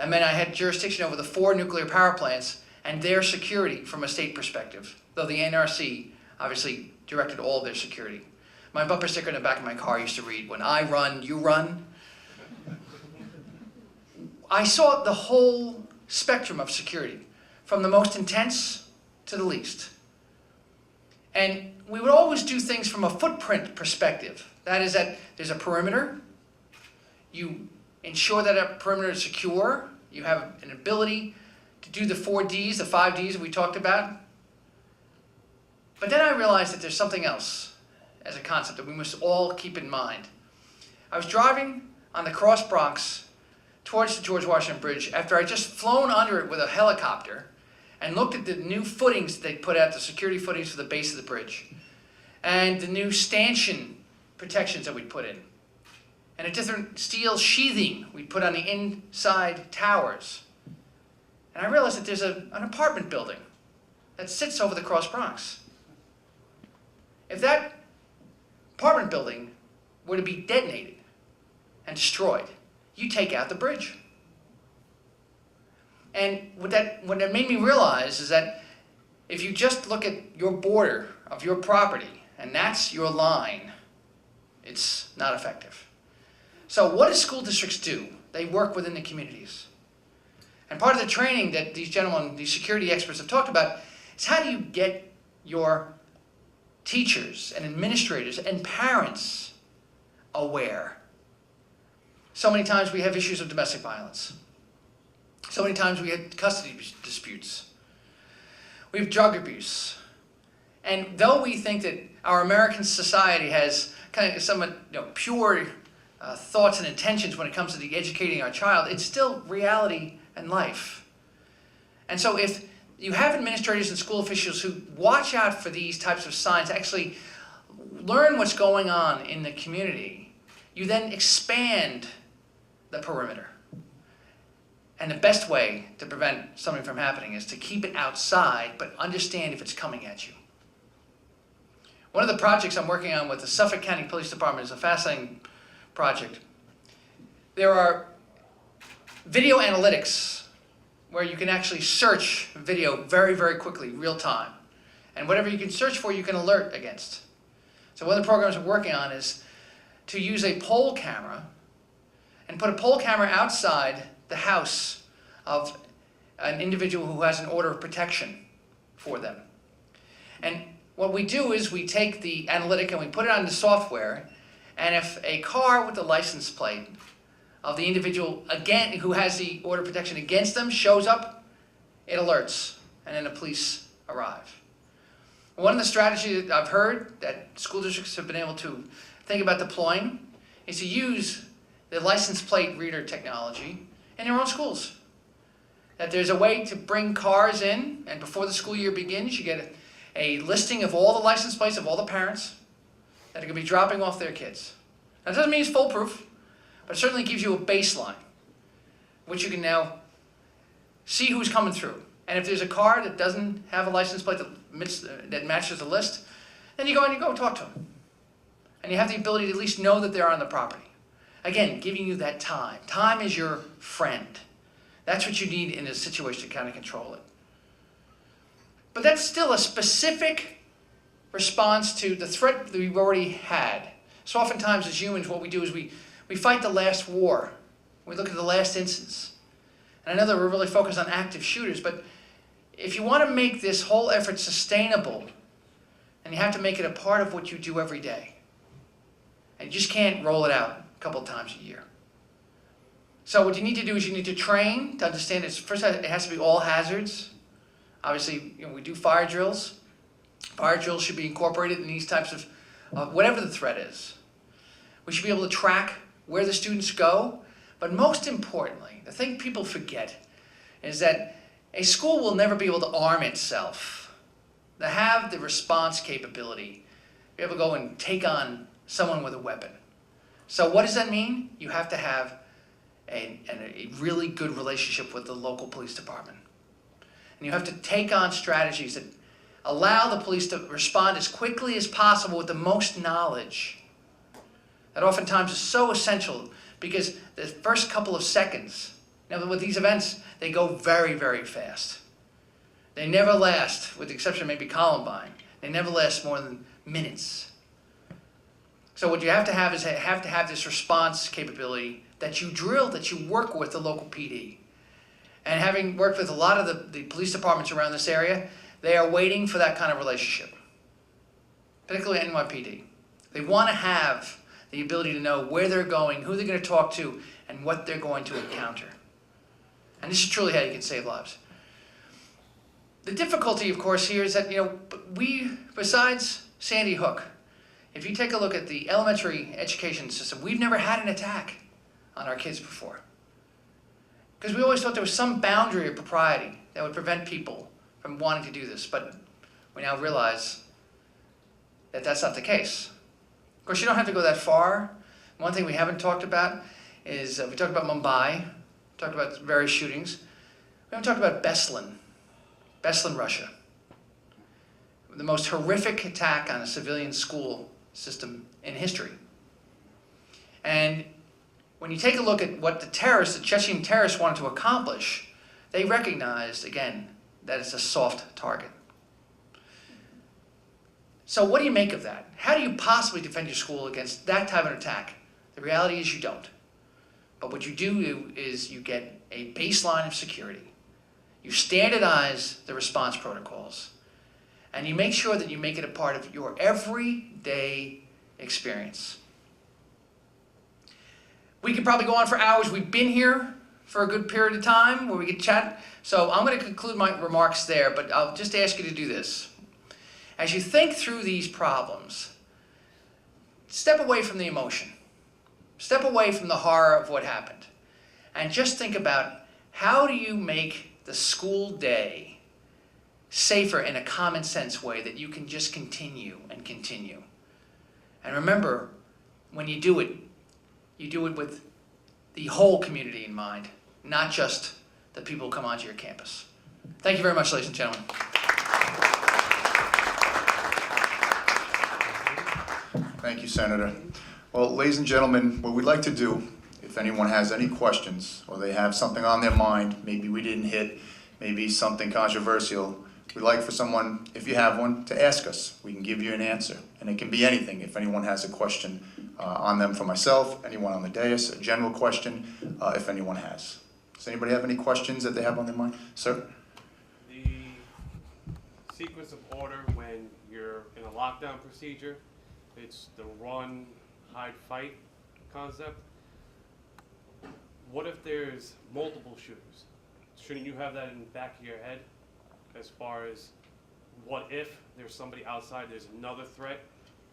and meant I had jurisdiction over the 4 nuclear power plants and their security from a state perspective, though the NRC obviously directed all of their security. My bumper sticker in the back of my car used to read, "When I run, you run." I saw the whole spectrum of security, from the most intense to the least. And we would always do things from a footprint perspective. That is that there's a perimeter. You ensure that a perimeter is secure. You have an ability to do the 4 Ds, the 5 Ds that we talked about. But then I realized that there's something else as a concept that we must all keep in mind. I was driving on the Cross Bronx towards the George Washington Bridge after I'd just flown under it with a helicopter and looked at the new footings they put out, the security footings for the base of the bridge, and the new stanchion protections that we put in, and a different steel sheathing we put on the inside towers. And I realized that there's an apartment building that sits over the Cross Bronx. If that apartment building were to be detonated and destroyed, you take out the bridge. And what that made me realize is that if you just look at your border of your property, and that's your line, it's not effective. So what do school districts do? They work within the communities. And part of the training that these gentlemen, these security experts have talked about is how do you get your teachers and administrators and parents aware. So many times we have issues of domestic violence. So many times we have custody disputes. We have drug abuse. And though we think that our American society has kind of somewhat pure thoughts and intentions when it comes to educating our child, it's still reality and life. And so if you have administrators and school officials who watch out for these types of signs, actually learn what's going on in the community, you then expand the perimeter. And the best way to prevent something from happening is to keep it outside, but understand if it's coming at you. One of the projects I'm working on with the Suffolk County Police Department is a fascinating project. There are video analytics where you can actually search video very, very quickly, real time. And whatever you can search for, you can alert against. So one of the programs we're working on is to use a pole camera and put a pole camera outside the house of an individual who has an order of protection for them. And what we do is we take the analytic and we put it on the software, and if a car with the license plate of the individual again who has the order of protection against them shows up, it alerts, and then the police arrive. One of the strategies that I've heard that school districts have been able to think about deploying is to use the license plate reader technology in their own schools. That there's a way to bring cars in, and before the school year begins, you get a listing of all the license plates of all the parents that are going to be dropping off their kids. That doesn't mean it's foolproof, but it certainly gives you a baseline, which you can now see who's coming through. And if there's a car that doesn't have a license plate that matches the list, then you go and talk to them. And you have the ability to at least know that they're on the property. Again, giving you that time. Time is your friend. That's what you need in a situation to kind of control it. But that's still a specific response to the threat that we've already had. So oftentimes as humans, what we do is we fight the last war. We look at the last instance. And I know that we're really focused on active shooters, but if you want to make this whole effort sustainable, then you have to make it a part of what you do every day. And you just can't roll it out a couple of times a year. So what you need to do is you need to train to understand this. First, it has to be all hazards. Obviously, we do fire drills. Fire drills should be incorporated in these types of whatever the threat is. We should be able to track where the students go. But most importantly, the thing people forget is that a school will never be able to arm itself, to have the response capability, be able to go and take on someone with a weapon. So what does that mean? You have to have a really good relationship with the local police department. And you have to take on strategies that allow the police to respond as quickly as possible with the most knowledge. That oftentimes is so essential because the first couple of seconds, Now, with these events, they go very, very fast. They never last, with the exception of maybe Columbine, they never last more than minutes. So what you have to have is this response capability that you drill, that you work with the local PD. And having worked with a lot of the police departments around this area, they are waiting for that kind of relationship, particularly NYPD. They want to have the ability to know where they're going, who they're going to talk to, and what they're going to encounter. And this is truly how you can save lives. The difficulty, of course, here is that, besides Sandy Hook, if you take a look at the elementary education system, we've never had an attack on our kids before. Because we always thought there was some boundary of propriety that would prevent people from wanting to do this, but we now realize that that's not the case. Of course, you don't have to go that far. One thing we haven't talked about is, we talked about Mumbai, talked about various shootings. We haven't talked about Beslan, Russia. The most horrific attack on a civilian school system in history. And when you take a look at what the Chechen terrorists wanted to accomplish, they recognized, again, that it's a soft target. So what do you make of that? How do you possibly defend your school against that type of attack? The reality is you don't. But what you do is you get a baseline of security. You standardize the response protocols. And you make sure that you make it a part of your everyday experience. We could probably go on for hours. We've been here for a good period of time where we could chat. So I'm going to conclude my remarks there, but I'll just ask you to do this. As you think through these problems, step away from the emotion. Step away from the horror of what happened. And just think about, how do you make the school day safer in a common sense way that you can just continue and continue? And remember, when you do it with the whole community in mind, not just the people who come onto your campus. Thank you very much, ladies and gentlemen. Thank you, Senator. Well, ladies and gentlemen, what we'd like to do, if anyone has any questions or they have something on their mind, maybe we didn't hit, maybe something controversial, we'd like for someone, if you have one, to ask us. We can give you an answer, and it can be anything. If anyone has a question on them for myself, anyone on the dais, a general question, if anyone has. Does anybody have any questions that they have on their mind? Sir? The sequence of order when you're in a lockdown procedure, it's the run, hide, fight concept. What if there's multiple shooters? Shouldn't you have that in the back of your head as far as what if there's somebody outside, there's another threat?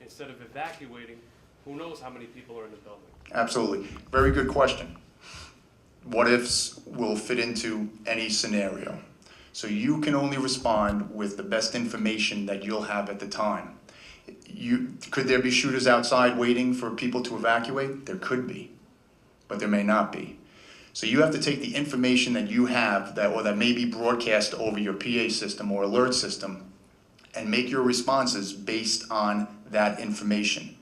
Instead of evacuating, who knows how many people are in the building? Absolutely. Very good question. What ifs will fit into any scenario. So you can only respond with the best information that you'll have at the time. Could there be shooters outside waiting for people to evacuate? There could be, but there may not be. So you have to take the information that you have that may be broadcast over your PA system or alert system and make your responses based on that information.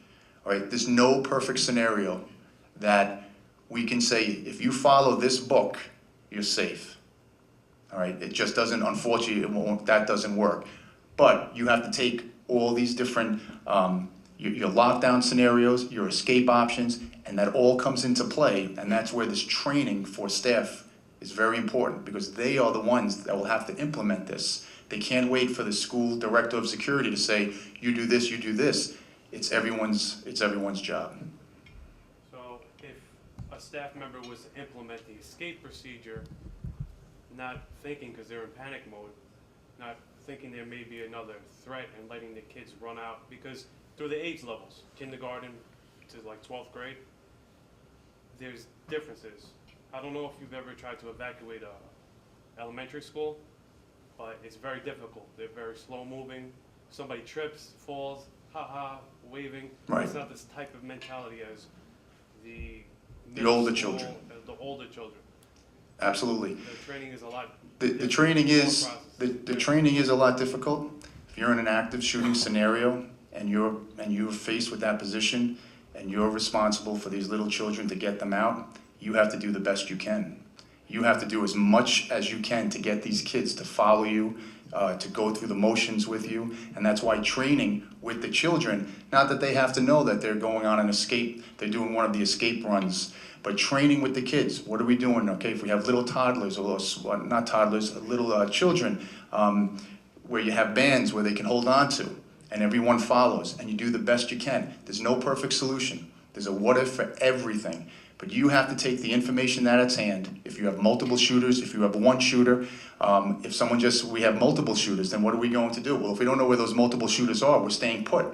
All right, there's no perfect scenario that we can say, if you follow this book, you're safe. All right, it just doesn't, unfortunately, that doesn't work. But you have to take all these different, your lockdown scenarios, your escape options, and that all comes into play, and that's where this training for staff is very important, because they are the ones that will have to implement this. They can't wait for the school director of security to say, you do this, you do this. It's everyone's job. So if a staff member was to implement the escape procedure, not thinking, because they're in panic mode, not thinking there may be another threat and letting the kids run out, because through the age levels, kindergarten to like 12th grade, there's differences. I don't know if you've ever tried to evacuate a elementary school, but it's very difficult. They're very slow moving. Somebody trips, falls, ha-ha, waving. Right. It's not this type of mentality as the older middle school, children. The older children. Absolutely. The training is a lot. The training is a lot difficult. If you're in an active shooting scenario and you're faced with that position and you're responsible for these little children to get them out, you have to do the best you can. You have to do as much as you can to get these kids to follow you, to go through the motions with you, and that's why training with the children, not that they have to know that they're going on an escape, they're doing one of the escape runs, but training with the kids. What are we doing? Okay, if we have little toddlers, or not toddlers, little children, where you have bands where they can hold on to, and everyone follows, and you do the best you can. There's no perfect solution. There's a what if for everything. But you have to take the information at its hand. If you have multiple shooters, if you have one shooter, if we have multiple shooters, then what are we going to do? Well, if we don't know where those multiple shooters are, we're staying put.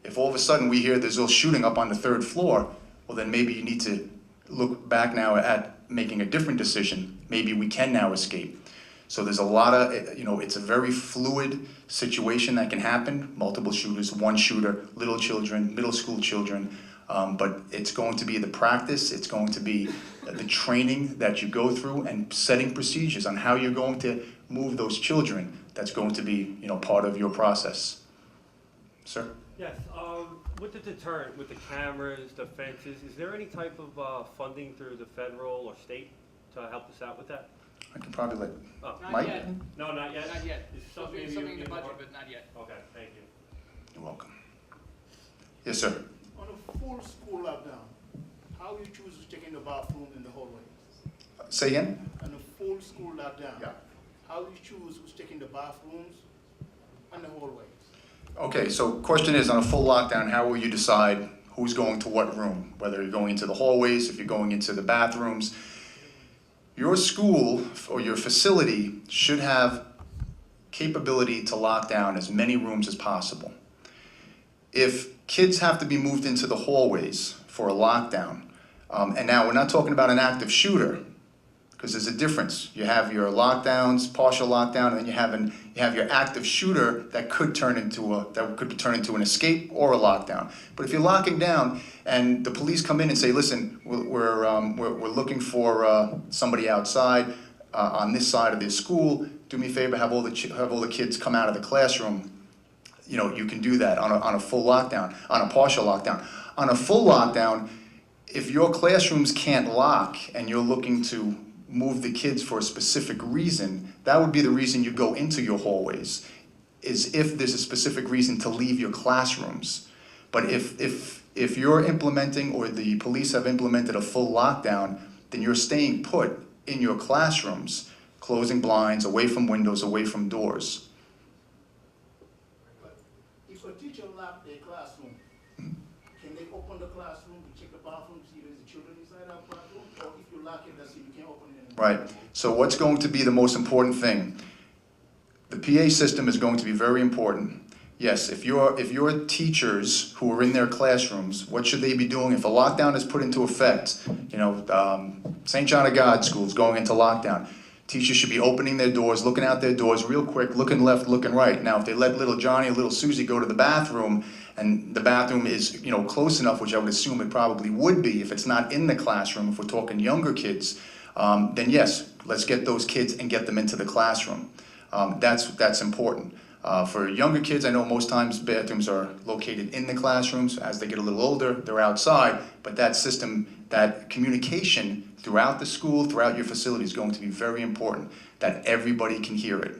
If all of a sudden we hear there's a shooting up on the 3rd floor, well then maybe you need to look back now at making a different decision. Maybe we can now escape. So there's a lot of, it's a very fluid situation that can happen. Multiple shooters, one shooter, little children, middle school children. But it's going to be the practice, it's going to be the training that you go through and setting procedures on how you're going to move those children. That's going to be, part of your process. Sir? Yes, with the deterrent, with the cameras, the fences, is there any type of funding through the federal or state to help us out with that? I can probably let Oh, Not Mike? yet. no, not yet? Not yet. Is Supposed to be something in the budget, but not yet. Okay, thank you. You're welcome. Yes, sir. On a full school lockdown, how you choose to check in the bathroom in the hallway? Say again? On a full school lockdown, Yeah. how you choose who's taking the bathrooms and the hallways? Okay, so question is, on a full lockdown, how will you decide who's going to what room? Whether you're going into the hallways, if you're going into the bathrooms. Your school or your facility should have capability to lock down as many rooms as possible. If kids have to be moved into the hallways for a lockdown, and now we're not talking about an active shooter, because there's a difference. You have your lockdowns, partial lockdown, and then you have your active shooter that could turn into an escape or a lockdown. But if you're locking down and the police come in and say, listen, we're looking for somebody outside on this side of the school. Do me a favor, have all the kids come out of the classroom. You can do that on a full lockdown, on a partial lockdown. On a full lockdown, if your classrooms can't lock and you're looking to move the kids for a specific reason, that would be the reason you go into your hallways, is if there's a specific reason to leave your classrooms. But if you're implementing, or the police have implemented a full lockdown, then you're staying put in your classrooms, closing blinds, away from windows, away from doors. But if a teacher locked their classroom, can they open the classroom to check the bathroom, see if there's children inside that bathroom? Or if you lock it, that's it, you can't open it anymore? Right, so what's going to be the most important thing? The PA system is going to be very important. Yes, if your teachers who are in their classrooms, what should they be doing? If a lockdown is put into effect, St. John of God School is going into lockdown. Teachers should be opening their doors, looking out their doors real quick, looking left, looking right. Now, if they let little Johnny or little Susie go to the bathroom, and the bathroom is, close enough, which I would assume it probably would be if it's not in the classroom, if we're talking younger kids, then yes, let's get those kids and get them into the classroom. That's important. For younger kids, I know most times bathrooms are located in the classrooms. As they get a little older, they're outside, but that system, that communication throughout the school, throughout your facility is going to be very important, that everybody can hear it.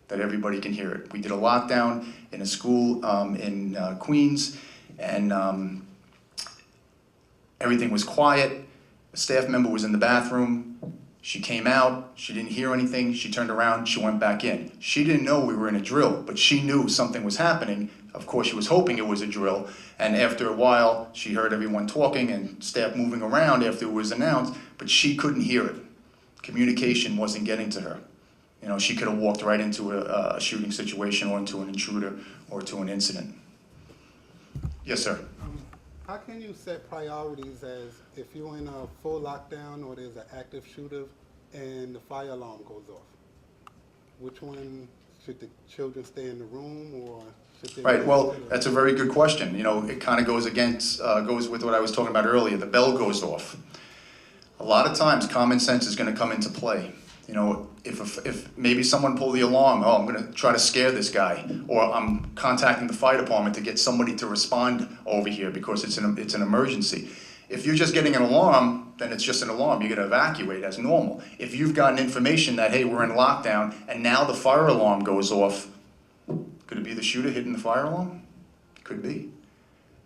That everybody can hear it. We did a lockdown in a school in Queens, and everything was quiet. A staff member was in the bathroom. She came out, she didn't hear anything, she turned around, she went back in. She didn't know we were in a drill, but she knew something was happening. Of course, she was hoping it was a drill, and after a while, she heard everyone talking and staff moving around after it was announced, but she couldn't hear it. Communication wasn't getting to her. She could have walked right into a shooting situation, or into an intruder, or to an incident. Yes, sir. How can you set priorities as if you're in a full lockdown or there's an active shooter and the fire alarm goes off? Which one, should the children stay in the room, or should they? Right, well, that's a very good question. It kind of goes with what I was talking about earlier. The bell goes off. A lot of times, common sense is going to come into play. If maybe someone pulled the alarm, oh, I'm going to try to scare this guy, or I'm contacting the fire department to get somebody to respond over here because it's an emergency. If you're just getting an alarm, then it's just an alarm. You're gonna evacuate as normal. If you've gotten information that, hey, we're in lockdown, and now the fire alarm goes off, could it be the shooter hitting the fire alarm? Could be.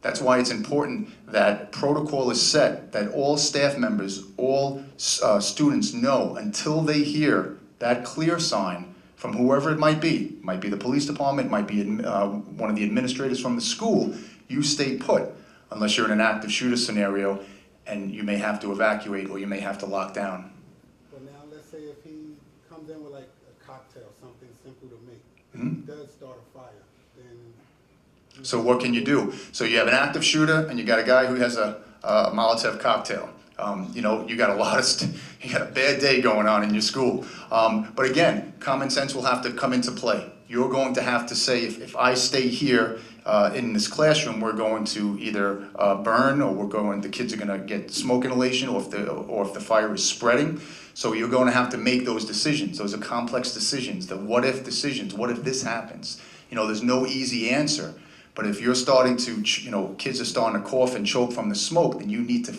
That's why it's important that protocol is set, that all staff members, all students know until they hear that clear sign from whoever it might be the police department, it might be one of the administrators from the school, you stay put unless you're in an active shooter scenario and you may have to evacuate or you may have to lock down. But now, let's say if he comes in with like a cocktail, something simple to make, Mhm. he does start a fire, then... So what can you do? So you have an active shooter and you got a guy who has a Molotov cocktail. You know, you got you got a bad day going on in your school. But again, common sense will have to come into play. You're going to have to say, if I stay here in this classroom, we're going to either burn, or the kids are going to get smoke inhalation, or if the fire is spreading. So you're going to have to make those decisions. Those are complex decisions, the what if decisions. What if this happens? You know, there's no easy answer. But if you're starting to, you know, kids are starting to cough and choke from the smoke, then you need to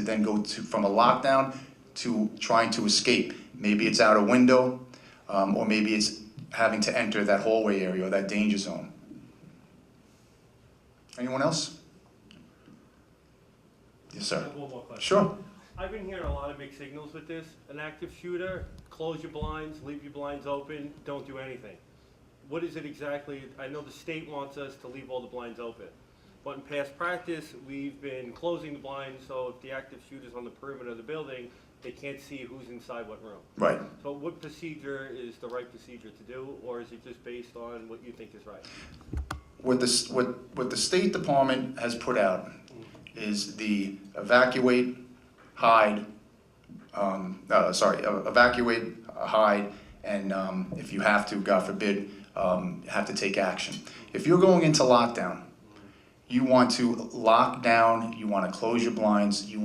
then go from a lockdown to trying to escape. Maybe it's out a window, or maybe it's having to enter that hallway area or that danger zone. Anyone else? Yes, I sir. have one more question. Sure. I've been hearing a lot of mixed signals with this. An active shooter, close your blinds, leave your blinds open, don't do anything. What is it exactly? I know the state wants us to leave all the blinds open. But in past practice, we've been closing the blinds, so if the active shooter's on the perimeter of the building, they can't see who's inside what room. Right. So what procedure is the right procedure to do, or is it just based on what you think is right? What the State Department has put out is the evacuate, hide, evacuate, hide, and if you have to, God forbid, have to take action. If you're going into lockdown, you want to lock down, you want to close your blinds, you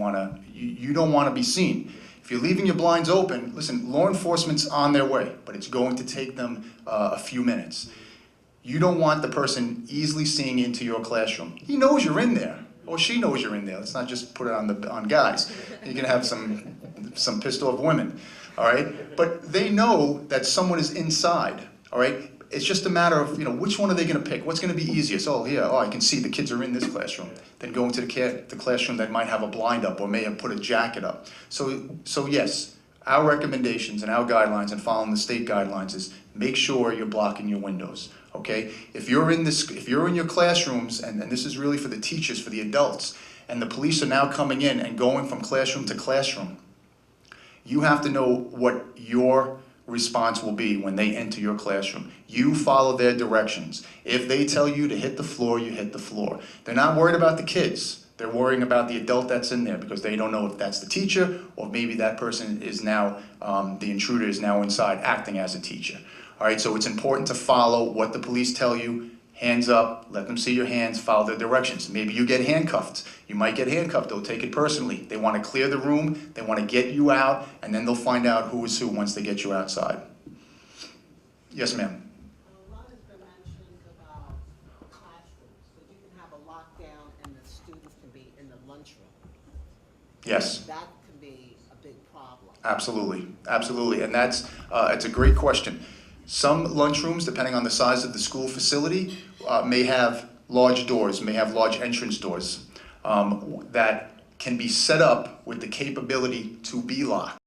don't want to be seen. If you're leaving your blinds open, listen, law enforcement's on their way, but it's going to take them a few minutes. You don't want the person easily seeing into your classroom. He knows you're in there, or she knows you're in there. Let's not just put it on guys. You're gonna have some pissed off women, all right? But they know that someone is inside, all right? It's just a matter of, you know, which one are they gonna pick? What's gonna be easiest? Oh, yeah, I can see the kids are in this classroom. Then go into the classroom that might have a blind up or may have put a jacket up. So yes, our recommendations and our guidelines and following the state guidelines is make sure you're blocking your windows, okay? If you're in your classrooms, and this is really for the teachers, for the adults, and the police are now coming in and going from classroom to classroom, you have to know what your response will be when they enter your classroom. You follow their directions. If they tell you to hit the floor, you hit the floor. They're not worried about the kids. They're worrying about the adult that's in there because they don't know if that's the teacher or maybe that person is now, the intruder is now inside acting as a teacher. All right, so it's important to follow what the police tell you. Hands up, let them see your hands, follow their directions. Maybe you get handcuffed. You might get handcuffed, they'll take it personally. They want to clear the room, they want to get you out, and then they'll find out who is who once they get you outside. Yes, ma'am. A lot has been mentioned about classrooms, that you can have a lockdown and the students can be in the lunchroom. Yes. That can be a big problem. Absolutely, absolutely, and that's it's a great question. Some lunchrooms, depending on the size of the school facility, may have large doors, may have large entrance doors that can be set up with the capability to be locked.